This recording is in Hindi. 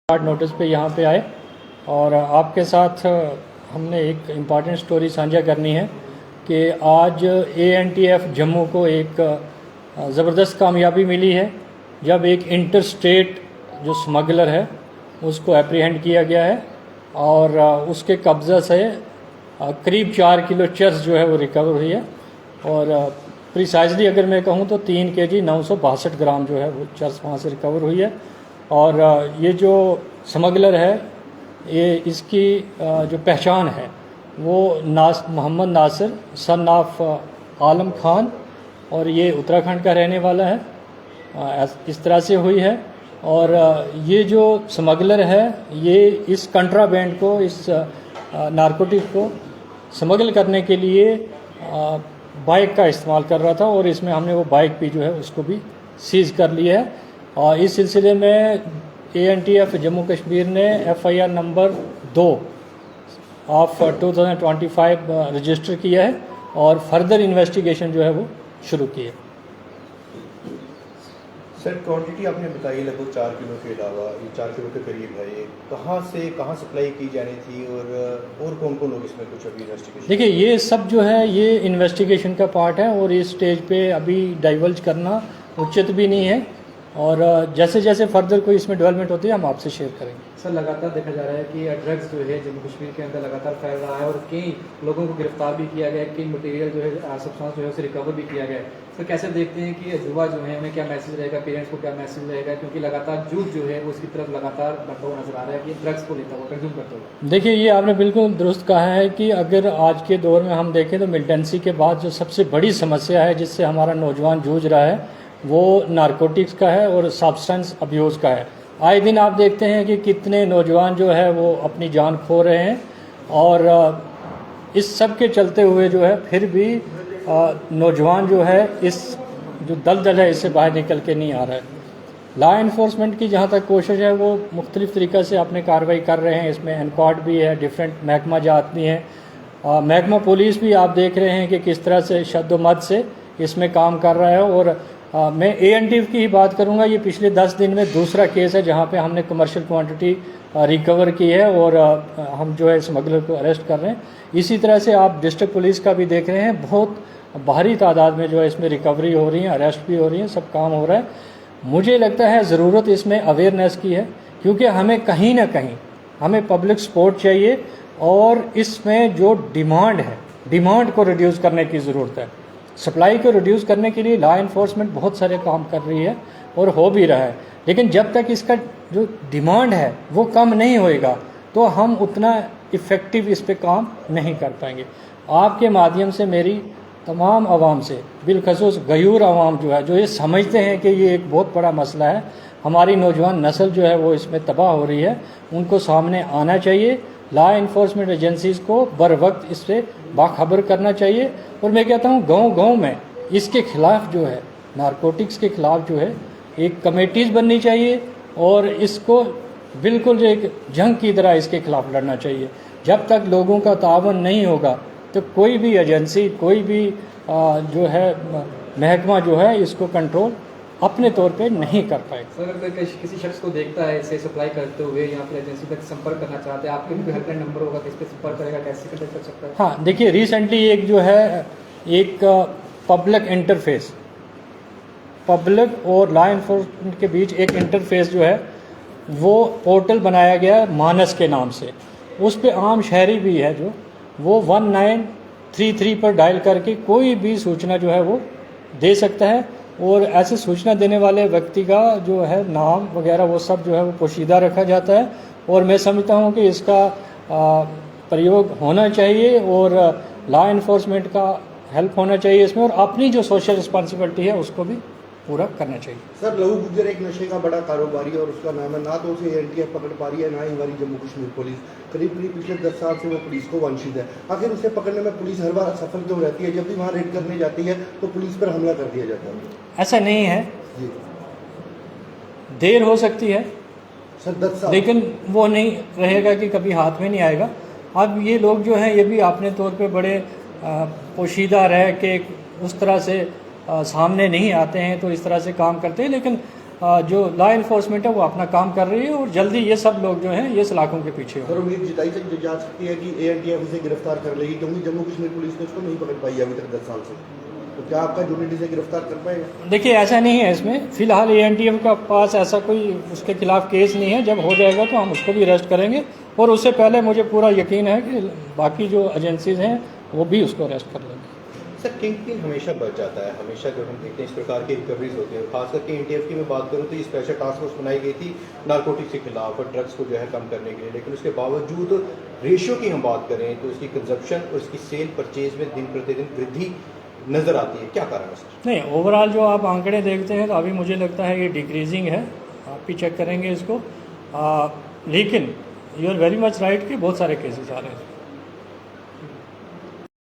नोटिस पे यहाँ पे आए और आपके साथ हमने एक इम्पॉर्टेंट स्टोरी साझा करनी है कि आज ANTF जम्मू को एक ज़बरदस्त कामयाबी मिली है जब एक इंटर स्टेट जो स्मगलर है उसको एप्रीहेंड किया गया है और उसके कब्ज़ा से करीब 4 किलो चर्स जो है वो रिकवर हुई है और प्रिसाइजली अगर मैं कहूँ तो 3 kg 962 ग्राम जो है वो चर्स वहाँ से रिकवर हुई है। और ये जो स्मगलर है ये इसकी जो पहचान है वो मोहम्मद नासिर सन ऑफ आलम खान और ये उत्तराखंड का रहने वाला है, इस तरह से हुई है। और ये जो स्मगलर है ये इस कंट्राबैंड को, इस नारकोटिक को स्मगल करने के लिए बाइक का इस्तेमाल कर रहा था और इसमें हमने वो बाइक भी जो है उसको भी सीज़ कर लिया है। और इस सिलसिले में ANTF जम्मू कश्मीर ने FIR नंबर 2 ऑफ 2025 रजिस्टर किया है और फर्दर इन्वेस्टिगेशन जो है वो शुरू की है। सर, क्वांटिटी आपने बताई लगभग 4 किलो के अलावा ये 4 किलो के करीब है, ये कहाँ सप्लाई की जानी थी और कौन कौन लोग इसमें कुछ अभी इन्वेस्टिगेशन? देखिए ये सब जो है ये इन्वेस्टिगेशन का पार्ट है और इस स्टेज पे अभी डाइवर्ज करना उचित भी नहीं है और जैसे जैसे फर्दर कोई इसमें डेवलपमेंट होती है हम आपसे शेयर करेंगे। सर, लगातार देखा जा रहा है कि ड्रग्स जो है जम्मू कश्मीर के अंदर लगातार फैल रहा है और कई लोगों को गिरफ्तार भी किया गया है, कई मटेरियल जो है सब्सटेंस जो है उसे रिकवर भी किया गया है। सर, कैसे देखते हैं कि युवा जो है हमें क्या मैसेज रहेगा, पेरेंट्स को क्या मैसेज रहेगा, क्योंकि लगातार यूथ जो है वो उसकी तरफ लगातार बढ़ता हुआ नजर आ रहा है कि ड्रग्स को लेता हुआ, कंज्यूम करते हुए? देखिए ये आपने बिल्कुल दुरुस्त कहा है कि अगर आज के दौर में हम देखें तो मिलिटेंसी के बाद जो सबसे बड़ी समस्या है जिससे हमारा नौजवान जूझ रहा है वो नारकोटिक्स का है और सब्सटेंस अब्यूज़ का है। आए दिन आप देखते हैं कि कितने नौजवान जो है वो अपनी जान खो रहे हैं और इस सब के चलते हुए जो है फिर भी नौजवान जो है इस जो दलदल है इससे बाहर निकल के नहीं आ रहा है। लॉ इन्फोर्समेंट की जहाँ तक कोशिश है वो मुख्तलिफ़ तरीक़े से अपने कार्रवाई कर रहे हैं। इसमें एनकॉट भी है, डिफरेंट महकमा जाती हैं, महकमा पुलिस भी आप देख रहे हैं कि किस तरह से शद्दोमद से इसमें काम कर रहा है। और मैं ANTF की ही बात करूंगा, ये पिछले 10 दिन में दूसरा केस है जहां पे हमने कमर्शियल क्वांटिटी रिकवर की है और हम जो है स्मगलर को अरेस्ट कर रहे हैं। इसी तरह से आप डिस्ट्रिक्ट पुलिस का भी देख रहे हैं, बहुत भारी तादाद में जो है इसमें रिकवरी हो रही है, अरेस्ट भी हो रही है, सब काम हो रहा है। मुझे लगता है ज़रूरत इसमें अवेयरनेस की है क्योंकि हमें कहीं ना कहीं हमें पब्लिक सपोर्ट चाहिए और इसमें जो डिमांड है, डिमांड को रिड्यूस करने की ज़रूरत है। सप्लाई को रिड्यूस करने के लिए लॉ इन्फोर्समेंट बहुत सारे काम कर रही है और हो भी रहा है, लेकिन जब तक इसका जो डिमांड है वो कम नहीं होएगा तो हम उतना इफ़ेक्टिव इस पे काम नहीं कर पाएंगे। आपके माध्यम से मेरी तमाम आवाम से, बिलखसूस गयूर आवाम जो है, जो ये समझते हैं कि ये एक बहुत बड़ा मसला है, हमारी नौजवान नस्ल जो है वो इसमें तबाह हो रही है, उनको सामने आना चाहिए। लॉ इन्फोर्समेंट एजेंसीज़ को बर वक्त इससे बाखबर करना चाहिए और मैं कहता हूँ गांव-गांव में इसके खिलाफ जो है, नारकोटिक्स के खिलाफ जो है एक कमेटीज़ बननी चाहिए और इसको बिल्कुल एक जंग की तरह इसके खिलाफ लड़ना चाहिए। जब तक लोगों का तावन नहीं होगा तो कोई भी एजेंसी, कोई भी जो है महकमा जो है इसको कंट्रोल अपने तौर पे नहीं कर पाए। सर, अगर किसी शख्स को देखता है इसे सप्लाई करते हुए या फिर एजेंसी तक संपर्क करना चाहते हैं, आपके भी हेल्पलाइन नंबर होगा, किस पे संपर्क करेगा, कैसे कंटेक्ट कर सकता है? हाँ, देखिए रिसेंटली एक जो है एक पब्लिक इंटरफेस, पब्लिक और लॉ इन्फोर्समेंट के बीच एक इंटरफेस जो है वो पोर्टल बनाया गया मानस के नाम से। उस पे आम शहरी भी है जो वो 1933 पर डायल करके कोई भी सूचना जो है वो दे सकता है और ऐसे सूचना देने वाले व्यक्ति का जो है नाम वगैरह वो सब जो है वो पोशीदा रखा जाता है और मैं समझता हूँ कि इसका प्रयोग होना चाहिए और लॉ इन्फोर्समेंट का हेल्प होना चाहिए इसमें और अपनी जो सोशल रिस्पॉन्सिबिलिटी है उसको भी पूरा करना चाहिए। सर, लहू गुजर एक नशे का बड़ा कारोबारी है और उसका नाम है, ना तो उसे ANTF पकड़ पा रही है ना ही हमारी जम्मू कश्मीर पुलिस। करीब पिछले 10 साल से वो पुलिस को वांछित है। आखिर उसे पकड़ने में पुलिस हर बार सफल क्यों रहती है? जब भी वहाँ रेड करने जाती है तो पुलिस पर हमला कर दिया जाता है। ऐसा नहीं है जी, देर हो सकती है सर 10 साल, लेकिन वो नहीं रहेगा कि कभी हाथ में नहीं आएगा। अब ये लोग जो हैं ये भी अपने तौर पे बड़े पोशीदा रह के उस तरह से सामने नहीं आते हैं तो इस तरह से काम करते हैं, लेकिन जो लॉ इन्फोर्समेंट है वो अपना काम कर रही है और जल्दी ये सब लोग जो हैं ये सलाखों के पीछे सर उम्मीद जताई जा सकती है कि ANTF इसे गिरफ्तार कर लेगी, क्योंकि जम्मू कश्मीर पुलिस ने उसको नहीं पकड़ पाई अभी तक 10 साल से। तो क्या आपका यूनिट इसे गिरफ्तार कर पाएगा? देखिए ऐसा नहीं है इसमें, फिलहाल ANTF का पास ऐसा कोई उसके खिलाफ केस नहीं है। जब हो जाएगा तो हम उसको भी अरेस्ट करेंगे और उससे पहले मुझे पूरा यकीन है कि बाकी जो एजेंसीज हैं वो भी उसको अरेस्ट कर लेंगे। सर किंग पिन हमेशा बच जाता है, हमेशा जब हम देखते हैं इस प्रकार की रिकवरीज होती है, खासकर के ANTF की मैं बात करूँ तो ये स्पेशल टास्क फोर्स बनाई गई थी नारकोटिक्स के खिलाफ और ड्रग्स को जो है कम करने के लिए, लेकिन उसके बावजूद रेशियो की हम बात करें तो इसकी कंजप्शन और इसकी सेल परचेज में दिन प्रतिदिन वृद्धि नज़र आती है, क्या कारण है सर? नहीं, ओवरऑल जो आप आंकड़े देखते हैं तो अभी मुझे लगता है ये डिक्रीजिंग है, आप भी चेक करेंगे इसको। लेकिन you are very much right कि बहुत सारे केसेस आ रहे हैं।